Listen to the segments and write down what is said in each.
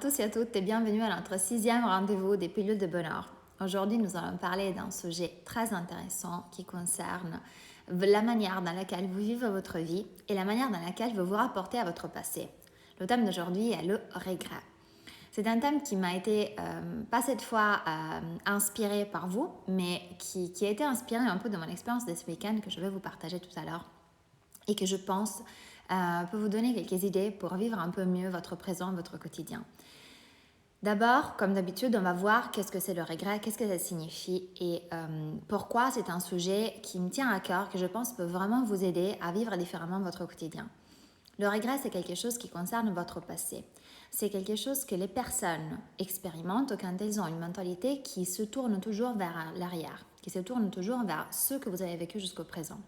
Bonjour à tous et à toutes et bienvenue à notre 6e rendez-vous des pilules de bonheur. Aujourd'hui, nous allons parler d'un sujet très intéressant qui concerne la manière dans laquelle vous vivez votre vie et la manière dans laquelle vous vous rapportez à votre passé. Le thème d'aujourd'hui est le regret. C'est un thème qui m'a été, pas cette fois inspiré par vous, mais qui a été inspiré un peu de mon expérience de ce week-end que je vais vous partager tout à l'heure et que je pense peut vous donner quelques idées pour vivre un peu mieux votre présent, votre quotidien. D'abord, comme d'habitude, on va voir qu'est-ce que c'est le regret, qu'est-ce que ça signifie et pourquoi c'est un sujet qui me tient à cœur, que je pense peut vraiment vous aider à vivre différemment votre quotidien. Le regret, c'est quelque chose qui concerne votre passé. C'est quelque chose que les personnes expérimentent quand elles ont une mentalité qui se tourne toujours vers l'arrière, qui se tourne toujours vers ce que vous avez vécu jusqu'au présent.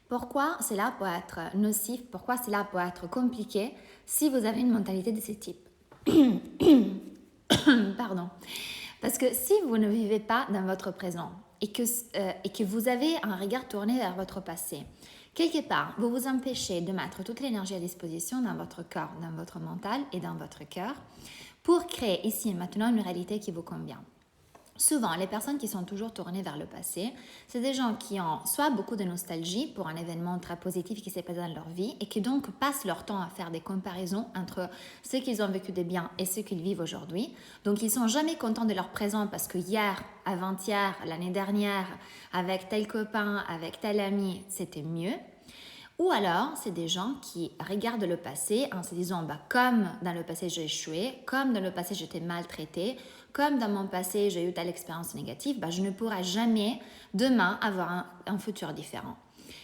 Pourquoi cela peut être nocif, pourquoi cela peut être compliqué si vous avez une mentalité de ce type? Pardon. Parce que si vous ne vivez pas dans votre présent et que vous avez un regard tourné vers votre passé, quelque part, vous vous empêchez de mettre toute l'énergie à disposition dans votre corps, dans votre mental et dans votre cœur pour créer ici et maintenant une réalité qui vous convient. Souvent, les personnes qui sont toujours tournées vers le passé, c'est des gens qui ont soit beaucoup de nostalgie pour un événement très positif qui s'est passé dans leur vie et qui donc passent leur temps à faire des comparaisons entre ce qu'ils ont vécu de bien et ce qu'ils vivent aujourd'hui. Donc, ils sont jamais contents de leur présent parce que hier, avant-hier, l'année dernière, avec tel copain, avec tel ami, c'était mieux. Ou alors, c'est des gens qui regardent le passé en se disant comme dans le passé j'ai échoué, comme dans le passé j'étais maltraité, comme dans mon passé j'ai eu telle expérience négative, je ne pourrai jamais demain avoir un futur différent.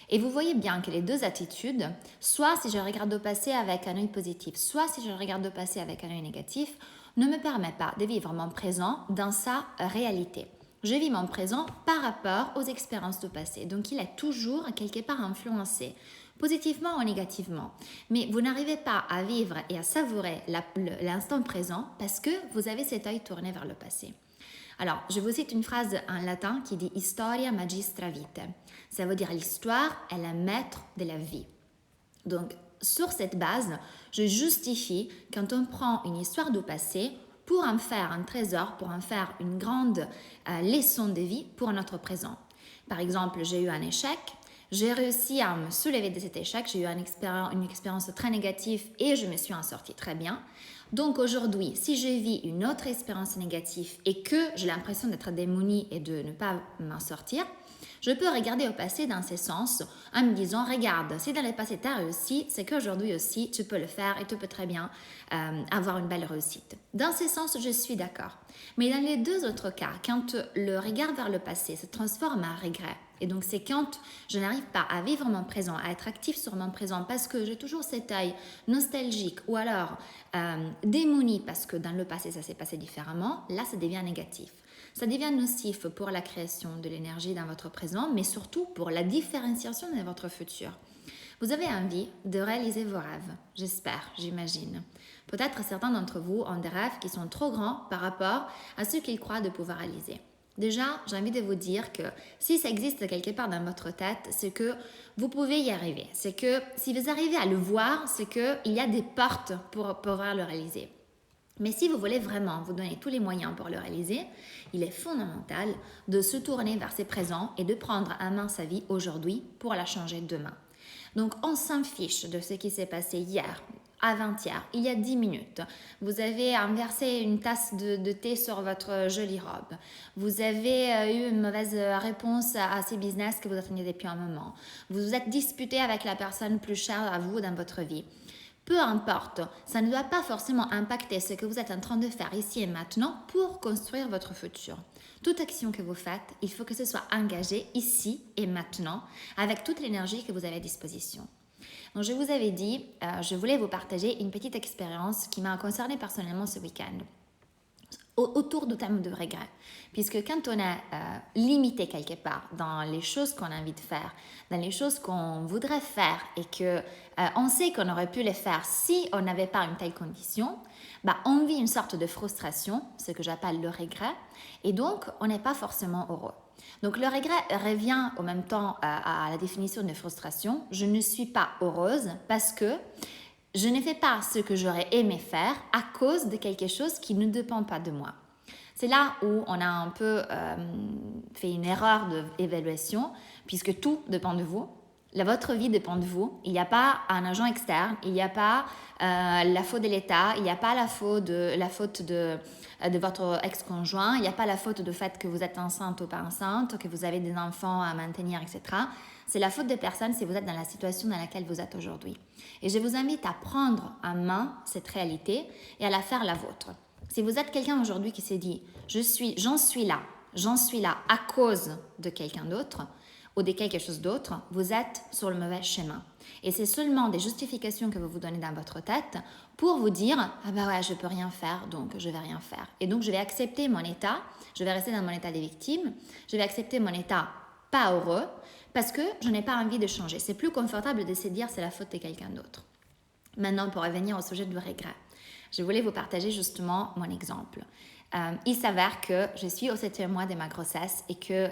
Et vous voyez bien que les deux attitudes, soit si je regarde au passé avec un œil positif, soit si je regarde au passé avec un œil négatif, ne me permet pas de vivre mon présent dans sa réalité. Je vis mon présent par rapport aux expériences du passé. Donc, il est toujours quelque part influencé, positivement ou négativement. Mais vous n'arrivez pas à vivre et à savourer l'instant présent parce que vous avez cet œil tourné vers le passé. Alors, je vous cite une phrase en latin qui dit « Historia magistra vitae ». Ça veut dire « l'histoire est la maître de la vie ». Donc, sur cette base, je justifie quand on prend une histoire du passé pour en faire un trésor, pour en faire une grande leçon de vie pour notre présent. Par exemple, j'ai eu un échec, j'ai réussi à me soulever de cet échec, j'ai eu une expérience très négative et je me suis en sortie très bien. Donc aujourd'hui, si je vis une autre expérience négative et que j'ai l'impression d'être démonie et de ne pas m'en sortir, je peux regarder au passé dans ce sens en me disant, regarde, si dans le passé tu as réussi, c'est qu'aujourd'hui aussi tu peux le faire et tu peux très bien avoir une belle réussite. Dans ce sens, je suis d'accord. Mais dans les deux autres cas, quand le regard vers le passé se transforme en regret, et donc c'est quand je n'arrive pas à vivre mon présent, à être actif sur mon présent parce que j'ai toujours cet œil nostalgique ou alors démoni parce que dans le passé ça s'est passé différemment, là ça devient négatif. Ça devient nocif pour la création de l'énergie dans votre présent, mais surtout pour la différenciation de votre futur. Vous avez envie de réaliser vos rêves, j'espère, j'imagine. Peut-être certains d'entre vous ont des rêves qui sont trop grands par rapport à ce qu'ils croient de pouvoir réaliser. Déjà, j'ai envie de vous dire que si ça existe quelque part dans votre tête, c'est que vous pouvez y arriver. C'est que si vous arrivez à le voir, c'est qu'il y a des portes pour pouvoir le réaliser. Mais si vous voulez vraiment vous donner tous les moyens pour le réaliser, il est fondamental de se tourner vers ses présents et de prendre en main sa vie aujourd'hui pour la changer demain. Donc on s'en fiche de ce qui s'est passé hier, avant-hier, il y a 10 minutes. Vous avez inversé une tasse de thé sur votre jolie robe. Vous avez eu une mauvaise réponse à ces business que vous attendiez depuis un moment. Vous vous êtes disputé avec la personne plus chère à vous dans votre vie. Peu importe, ça ne doit pas forcément impacter ce que vous êtes en train de faire ici et maintenant pour construire votre futur. Toute action que vous faites, il faut que ce soit engagé ici et maintenant avec toute l'énergie que vous avez à disposition. Donc je vous avais dit, je voulais vous partager une petite expérience qui m'a concernée personnellement ce week-end autour du thème de regret. Puisque quand on est limité quelque part dans les choses qu'on a envie de faire, dans les choses qu'on voudrait faire et que on sait qu'on aurait pu les faire si on n'avait pas une telle condition, on vit une sorte de frustration, ce que j'appelle le regret, et donc on n'est pas forcément heureux. Donc le regret revient en même temps à la définition de frustration. Je ne suis pas heureuse parce que Je ne fais pas ce que j'aurais aimé faire à cause de quelque chose qui ne dépend pas de moi. C'est là où on a un peu fait une erreur d'évaluation, puisque tout dépend de vous. Votre vie dépend de vous. Il n'y a pas un agent externe, il n'y a pas la faute de l'État, il n'y a pas la faute de votre ex-conjoint, il n'y a pas la faute du fait que vous êtes enceinte ou pas enceinte, que vous avez des enfants à maintenir, etc. C'est la faute des personnes si vous êtes dans la situation dans laquelle vous êtes aujourd'hui. Et je vous invite à prendre en main cette réalité et à la faire la vôtre. Si vous êtes quelqu'un aujourd'hui qui s'est dit « j'en suis là à cause de quelqu'un d'autre », ou de quelque chose d'autre, vous êtes sur le mauvais chemin. Et c'est seulement des justifications que vous vous donnez dans votre tête pour vous dire « ah bah ouais, je peux rien faire, donc je vais rien faire ». Et donc je vais accepter mon état, je vais rester dans mon état des victimes, je vais accepter mon état pas heureux parce que je n'ai pas envie de changer. C'est plus confortable de se dire « c'est la faute de quelqu'un d'autre ». Maintenant, pour revenir au sujet du regret, je voulais vous partager justement mon exemple. Il s'avère que je suis au 7e mois de ma grossesse et que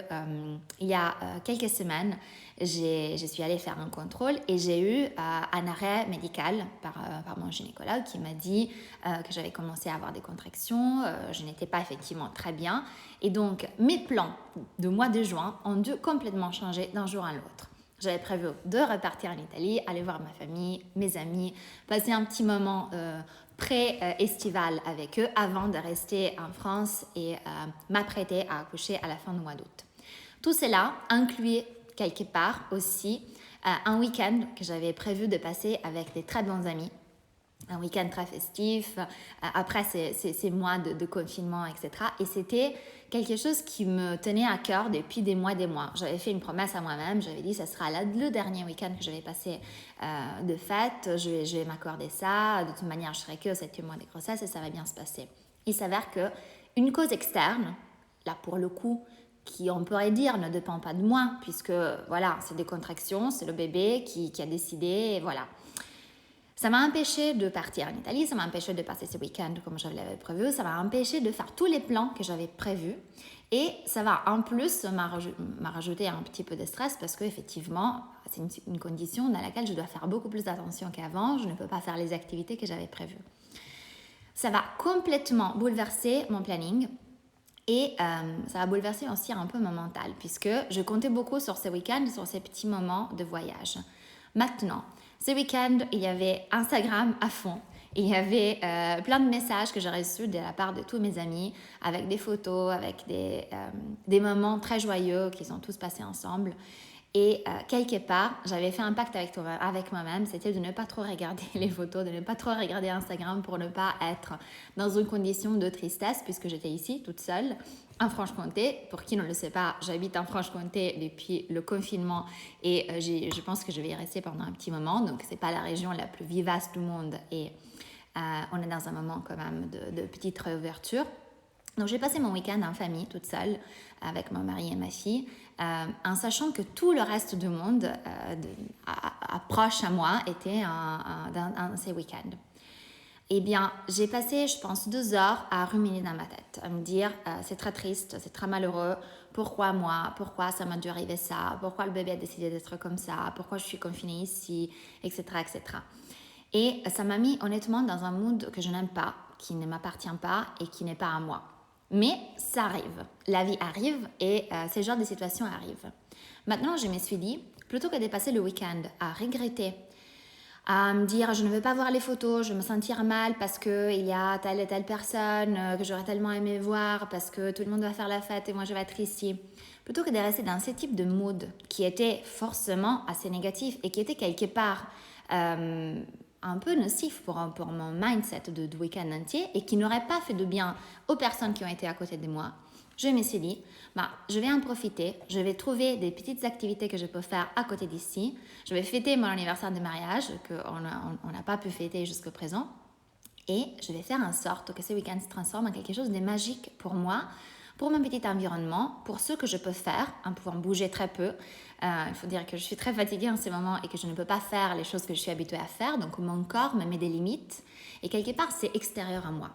il y a quelques semaines, je suis allée faire un contrôle et j'ai eu un arrêt médical par mon gynécologue qui m'a dit que j'avais commencé à avoir des contractions, je n'étais pas effectivement très bien et donc mes plans de mois de juin ont dû complètement changer d'un jour à l'autre. J'avais prévu de repartir en Italie, aller voir ma famille, mes amis, passer un petit moment pré-estival avec eux avant de rester en France et m'apprêter à accoucher à la fin du mois d'août. Tout cela incluait quelque part aussi un week-end que j'avais prévu de passer avec des très bons amis. Un week-end très festif, après ces mois de confinement, etc. Et c'était quelque chose qui me tenait à cœur depuis des mois. J'avais fait une promesse à moi-même, j'avais dit que ce sera le dernier week-end que je vais passer de fête, je vais m'accorder ça, de toute manière je serai que au 7e mois de grossesse et ça va bien se passer. Il s'avère qu'une cause externe, là pour le coup, qui on pourrait dire ne dépend pas de moi, puisque voilà, c'est des contractions, c'est le bébé qui a décidé, et voilà. Ça m'a empêché de partir en Italie, ça m'a empêché de passer ce week-end comme je l'avais prévu, ça m'a empêché de faire tous les plans que j'avais prévus et ça va en plus m'a rajouté un petit peu de stress parce qu'effectivement, c'est une condition dans laquelle je dois faire beaucoup plus attention qu'avant, je ne peux pas faire les activités que j'avais prévues. Ça va complètement bouleverser mon planning et ça va bouleverser aussi un peu mon mental puisque je comptais beaucoup sur ces week-ends, sur ces petits moments de voyage. Maintenant, ce week-end, il y avait Instagram à fond. Il y avait plein de messages que j'ai reçus de la part de tous mes amis avec des photos, avec des moments très joyeux qu'ils ont tous passés ensemble. Et quelque part, j'avais fait un pacte avec moi-même, c'était de ne pas trop regarder les photos, de ne pas trop regarder Instagram pour ne pas être dans une condition de tristesse puisque j'étais ici toute seule en Franche-Comté. Pour qui ne le sait pas, j'habite en Franche-Comté depuis le confinement et je pense que je vais y rester pendant un petit moment. Donc, ce n'est pas la région la plus vivace du monde et on est dans un moment quand même de petite réouverture. Donc, j'ai passé mon week-end en famille, toute seule, avec mon mari et ma fille, en sachant que tout le reste du monde proche à moi était dans ces week-ends. Eh bien, j'ai passé, je pense, 2 heures à ruminer dans ma tête, à me dire c'est très triste, c'est très malheureux, pourquoi moi, pourquoi ça m'a dû arriver ça, pourquoi le bébé a décidé d'être comme ça, pourquoi je suis confinée ici, etc., etc. Et ça m'a mis honnêtement dans un mood que je n'aime pas, qui ne m'appartient pas et qui n'est pas à moi. Mais ça arrive, la vie arrive et ce genre de situations arrivent. Maintenant, je me suis dit, plutôt que de passer le week-end à regretter, à me dire je ne veux pas voir les photos, je vais me sentir mal parce qu'il y a telle et telle personne que j'aurais tellement aimé voir, parce que tout le monde va faire la fête et moi je vais être ici. Plutôt que de rester dans ce type de mood qui était forcément assez négatif et qui était quelque part un peu nocif pour mon mindset de week-end entier et qui n'aurait pas fait de bien aux personnes qui ont été à côté de moi, je me suis dit, je vais en profiter, je vais trouver des petites activités que je peux faire à côté d'ici, je vais fêter mon anniversaire de mariage qu'on n'a pas pu fêter jusqu'à présent et je vais faire en sorte que ce week-end se transforme en quelque chose de magique pour moi, pour mon petit environnement, pour ce que je peux faire en pouvant bouger très peu. Il faut dire que je suis très fatiguée en ce moment et que je ne peux pas faire les choses que je suis habituée à faire, donc mon corps me met des limites et quelque part c'est extérieur à moi.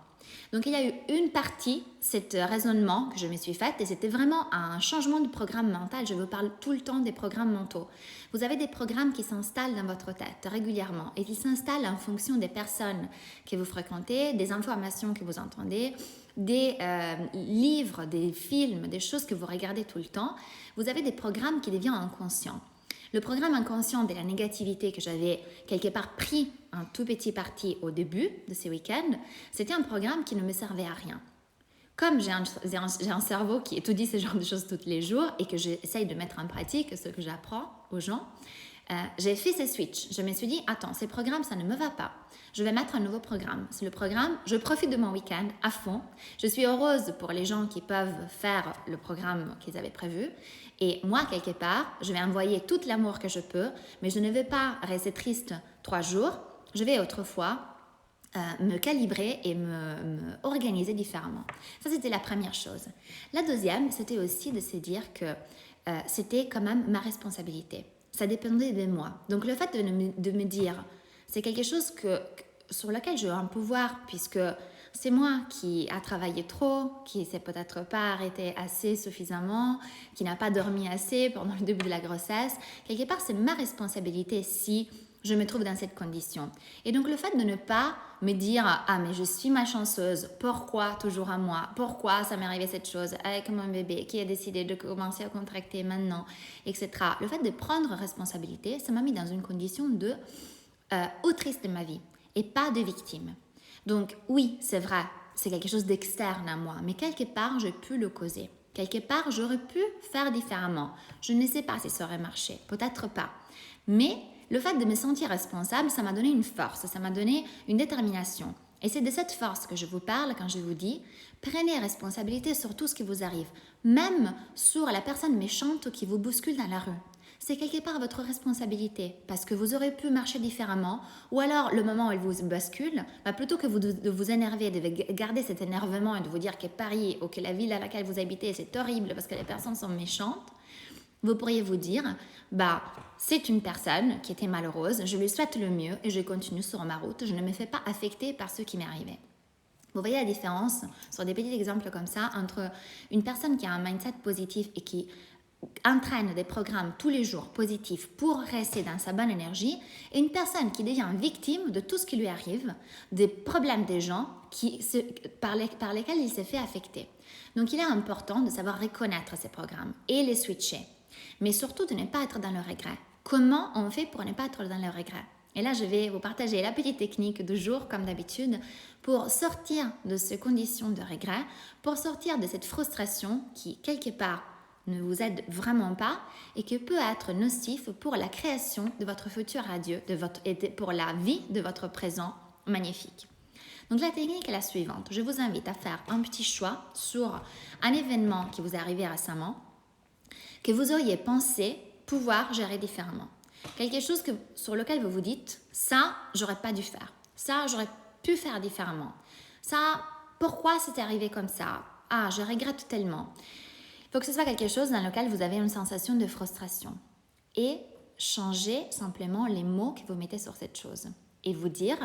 Donc il y a eu une partie, cet raisonnement que je me suis faite, et c'était vraiment un changement de programme mental. Je vous parle tout le temps des programmes mentaux. Vous avez des programmes qui s'installent dans votre tête régulièrement et qui s'installent en fonction des personnes que vous fréquentez, des informations que vous entendez, des livres, des films, des choses que vous regardez tout le temps. Vous avez des programmes qui deviennent inconscients. Le programme inconscient de la négativité que j'avais quelque part pris un tout petit parti au début de ces week-ends, c'était un programme qui ne me servait à rien. Comme j'ai un cerveau qui étudie ce genre de choses tous les jours et que j'essaye de mettre en pratique ce que j'apprends aux gens, j'ai fait ce switch. Je me suis dit, attends, ces programmes, ça ne me va pas. Je vais mettre un nouveau programme. C'est le programme, je profite de mon week-end à fond. Je suis heureuse pour les gens qui peuvent faire le programme qu'ils avaient prévu. Et moi, quelque part, je vais envoyer tout l'amour que je peux, mais je ne vais pas rester triste 3 jours. Je vais autrefois me calibrer et me organiser différemment. Ça, c'était la première chose. La deuxième, c'était aussi de se dire que c'était quand même ma responsabilité. Ça dépendait de moi. Donc, le fait de me dire, c'est quelque chose sur lequel j'ai un pouvoir, puisque c'est moi qui a travaillé trop, qui ne s'est peut-être pas arrêté assez suffisamment, qui n'a pas dormi assez pendant le début de la grossesse. Quelque part, c'est ma responsabilité si je me trouve dans cette condition. Et donc, le fait de ne pas me dire « Ah, mais je suis malchanceuse, pourquoi toujours à moi? Pourquoi ça m'est arrivé cette chose avec mon bébé qui a décidé de commencer à contracter maintenant, etc. » Le fait de prendre responsabilité, ça m'a mis dans une condition de autrice de ma vie et pas de victime. Donc oui, c'est vrai, c'est quelque chose d'externe à moi, mais quelque part, j'ai pu le causer. Quelque part, j'aurais pu faire différemment. Je ne sais pas si ça aurait marché, peut-être pas. Mais le fait de me sentir responsable, ça m'a donné une force, ça m'a donné une détermination. Et c'est de cette force que je vous parle quand je vous dis, prenez responsabilité sur tout ce qui vous arrive, même sur la personne méchante qui vous bouscule dans la rue. C'est quelque part votre responsabilité parce que vous aurez pu marcher différemment ou alors le moment où elle vous bascule, plutôt que de vous énerver, de garder cet énervement et de vous dire que Paris ou que la ville à laquelle vous habitez c'est horrible parce que les personnes sont méchantes, vous pourriez vous dire, c'est une personne qui était malheureuse, je lui souhaite le mieux et je continue sur ma route, je ne me fais pas affecter par ce qui m'est arrivé. Vous voyez la différence sur des petits exemples comme ça entre une personne qui a un mindset positif et qui entraîne des programmes tous les jours positifs pour rester dans sa bonne énergie et une personne qui devient victime de tout ce qui lui arrive, des problèmes des gens par lesquels il s'est fait affecter. Donc il est important de savoir reconnaître ces programmes et les switcher, mais surtout de ne pas être dans le regret. Comment on fait pour ne pas être dans le regret? Et là, je vais vous partager la petite technique du jour, comme d'habitude, pour sortir de ces conditions de regret, pour sortir de cette frustration qui, quelque part, ne vous aide vraiment pas et qui peut être nocif pour la création de votre futur radieux et pour la vie de votre présent magnifique. Donc la technique est la suivante. Je vous invite à faire un petit choix sur un événement qui vous est arrivé récemment que vous auriez pensé pouvoir gérer différemment. Quelque chose sur lequel vous vous dites « ça, j'aurais pas dû faire. Ça, j'aurais pu faire différemment. Ça, pourquoi c'est arrivé comme ça? Ah, je regrette tellement. » Il faut que ce soit quelque chose dans lequel vous avez une sensation de frustration. Et changer simplement les mots que vous mettez sur cette chose. Et vous dire,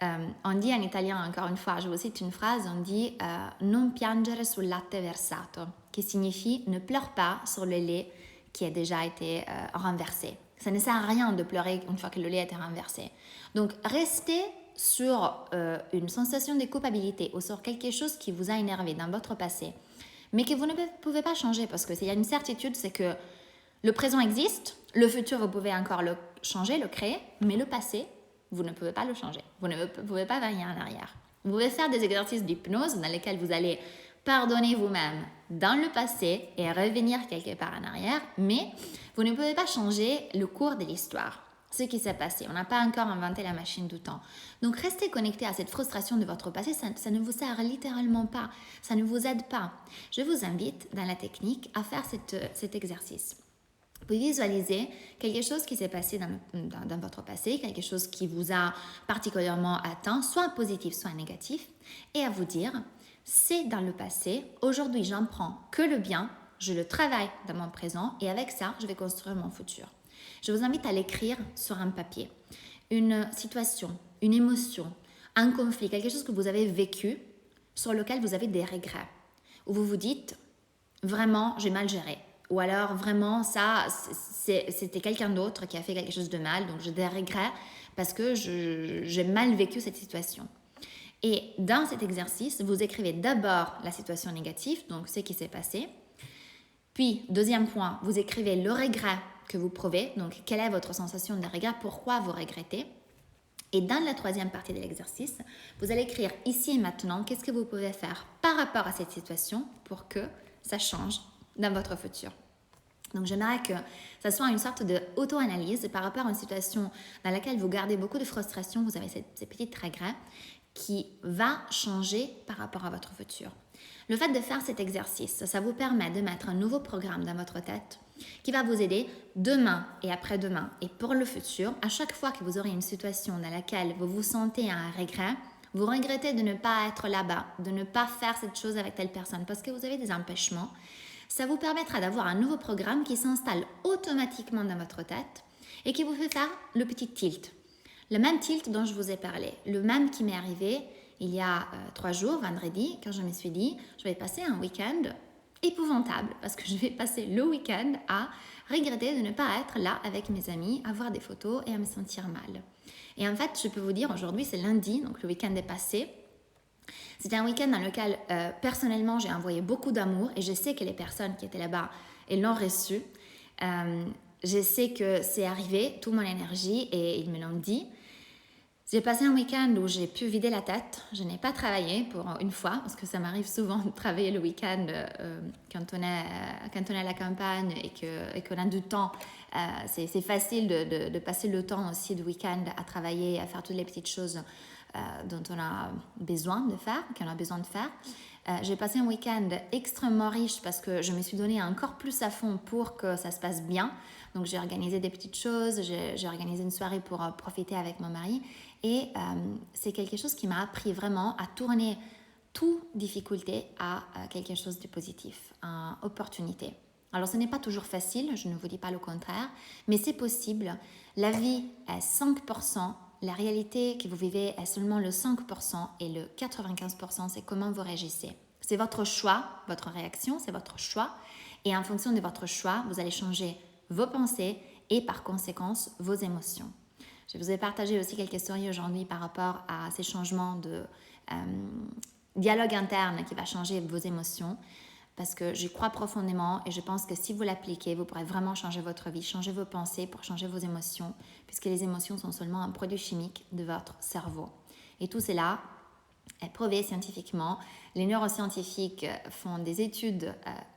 on dit en italien encore une fois, je vous cite une phrase, on dit « non piangere sul latte versato », qui signifie « ne pleure pas sur le lait qui a déjà été renversé ». Ça ne sert à rien de pleurer une fois que le lait a été renversé. Donc, restez sur une sensation de culpabilité ou sur quelque chose qui vous a énervé dans votre passé, mais que vous ne pouvez pas changer parce qu'il y a une certitude, c'est que le présent existe, le futur, vous pouvez encore le changer, le créer, mais le passé, vous ne pouvez pas le changer. Vous ne pouvez pas varier en arrière. Vous pouvez faire des exercices d'hypnose dans lesquels vous allez pardonner vous-même dans le passé et revenir quelque part en arrière, mais vous ne pouvez pas changer le cours de l'histoire. Ce qui s'est passé. On n'a pas encore inventé la machine du temps. Donc, restez connecté à cette frustration de votre passé. Ça ne vous sert littéralement pas. Ça ne vous aide pas. Je vous invite, dans la technique, à faire cet exercice. Vous visualisez quelque chose qui s'est passé dans votre passé, quelque chose qui vous a particulièrement atteint, soit positif, soit négatif, et à vous dire, c'est dans le passé, aujourd'hui j'en prends que le bien, je le travaille dans mon présent, et avec ça, je vais construire mon futur. Je vous invite à l'écrire sur un papier. Une situation, une émotion, un conflit, quelque chose que vous avez vécu, sur lequel vous avez des regrets, où vous vous dites, vraiment, j'ai mal géré. Ou alors, vraiment, ça, c'était quelqu'un d'autre qui a fait quelque chose de mal, donc j'ai des regrets parce que j'ai mal vécu cette situation. Et dans cet exercice, vous écrivez d'abord la situation négative, donc ce qui s'est passé. Puis, deuxième point, vous écrivez le regret que vous prouvez, donc quelle est votre sensation de regret, pourquoi vous regrettez. Et dans la troisième partie de l'exercice, vous allez écrire ici et maintenant qu'est-ce que vous pouvez faire par rapport à cette situation pour que ça change dans votre futur. Donc j'aimerais que ça soit une sorte d'auto-analyse par rapport à une situation dans laquelle vous gardez beaucoup de frustration, vous avez ces petits regrets qui va changer par rapport à votre futur. Le fait de faire cet exercice, ça vous permet de mettre un nouveau programme dans votre tête qui va vous aider demain et après-demain et pour le futur. À chaque fois que vous aurez une situation dans laquelle vous vous sentez un regret, vous regrettez de ne pas être là-bas, de ne pas faire cette chose avec telle personne parce que vous avez des empêchements, ça vous permettra d'avoir un nouveau programme qui s'installe automatiquement dans votre tête et qui vous fait faire le petit tilt. Le même tilt dont je vous ai parlé, le même qui m'est arrivé il y a 3 jours, vendredi, quand je me suis dit, je vais passer un week-end épouvantable parce que je vais passer le week-end à regretter de ne pas être là avec mes amis, à voir des photos et à me sentir mal. Et en fait, je peux vous dire, aujourd'hui c'est lundi, donc le week-end est passé. C'était un week-end dans lequel, personnellement, j'ai envoyé beaucoup d'amour et je sais que les personnes qui étaient là-bas, elles l'ont reçu. Je sais que c'est arrivé, toute mon énergie, et ils me l'ont dit. J'ai passé un week-end où j'ai pu vider la tête. Je n'ai pas travaillé pour une fois, parce que ça m'arrive souvent de travailler le week-end quand on est à la campagne et qu'on a du temps. C'est facile de passer le temps aussi du week-end à travailler, à faire toutes les petites choses dont on a besoin de faire, qu'on a besoin de faire. J'ai passé un week-end extrêmement riche parce que je me suis donné encore plus à fond pour que ça se passe bien. Donc j'ai organisé des petites choses, j'ai organisé une soirée pour profiter avec mon mari et c'est quelque chose qui m'a appris vraiment à tourner toute difficulté à quelque chose de positif, à opportunité. Alors ce n'est pas toujours facile, je ne vous dis pas le contraire, mais c'est possible. La vie est 5%. La réalité que vous vivez est seulement le 5% et le 95%, c'est comment vous réagissez. C'est votre choix, votre réaction, c'est votre choix. Et en fonction de votre choix, vous allez changer vos pensées et par conséquence vos émotions. Je vous ai partagé aussi quelques stories aujourd'hui par rapport à ces changements de dialogue interne qui va changer vos émotions. Parce que j'y crois profondément et je pense que si vous l'appliquez, vous pourrez vraiment changer votre vie, changer vos pensées pour changer vos émotions, puisque les émotions sont seulement un produit chimique de votre cerveau. Et tout cela est prouvé scientifiquement. Les neuroscientifiques font des études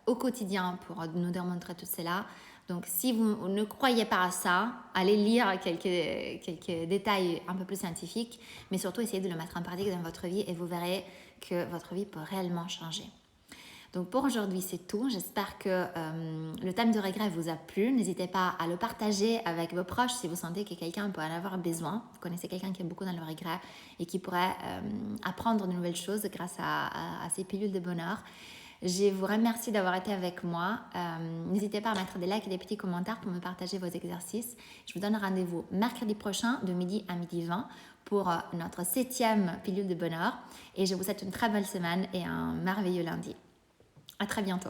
au quotidien pour nous démontrer tout cela. Donc si vous ne croyez pas à ça, allez lire quelques détails un peu plus scientifiques, mais surtout essayez de le mettre en pratique dans votre vie et vous verrez que votre vie peut réellement changer. Donc pour aujourd'hui, c'est tout. J'espère que le thème de regret vous a plu. N'hésitez pas à le partager avec vos proches si vous sentez que quelqu'un peut en avoir besoin. Vous connaissez quelqu'un qui est beaucoup dans le regret et qui pourrait apprendre de nouvelles choses grâce à ces pilules de bonheur. Je vous remercie d'avoir été avec moi. N'hésitez pas à mettre des likes et des petits commentaires pour me partager vos exercices. Je vous donne rendez-vous mercredi prochain de midi à midi 20 pour notre 7e pilule de bonheur. Et je vous souhaite une très belle semaine et un merveilleux lundi. À très bientôt.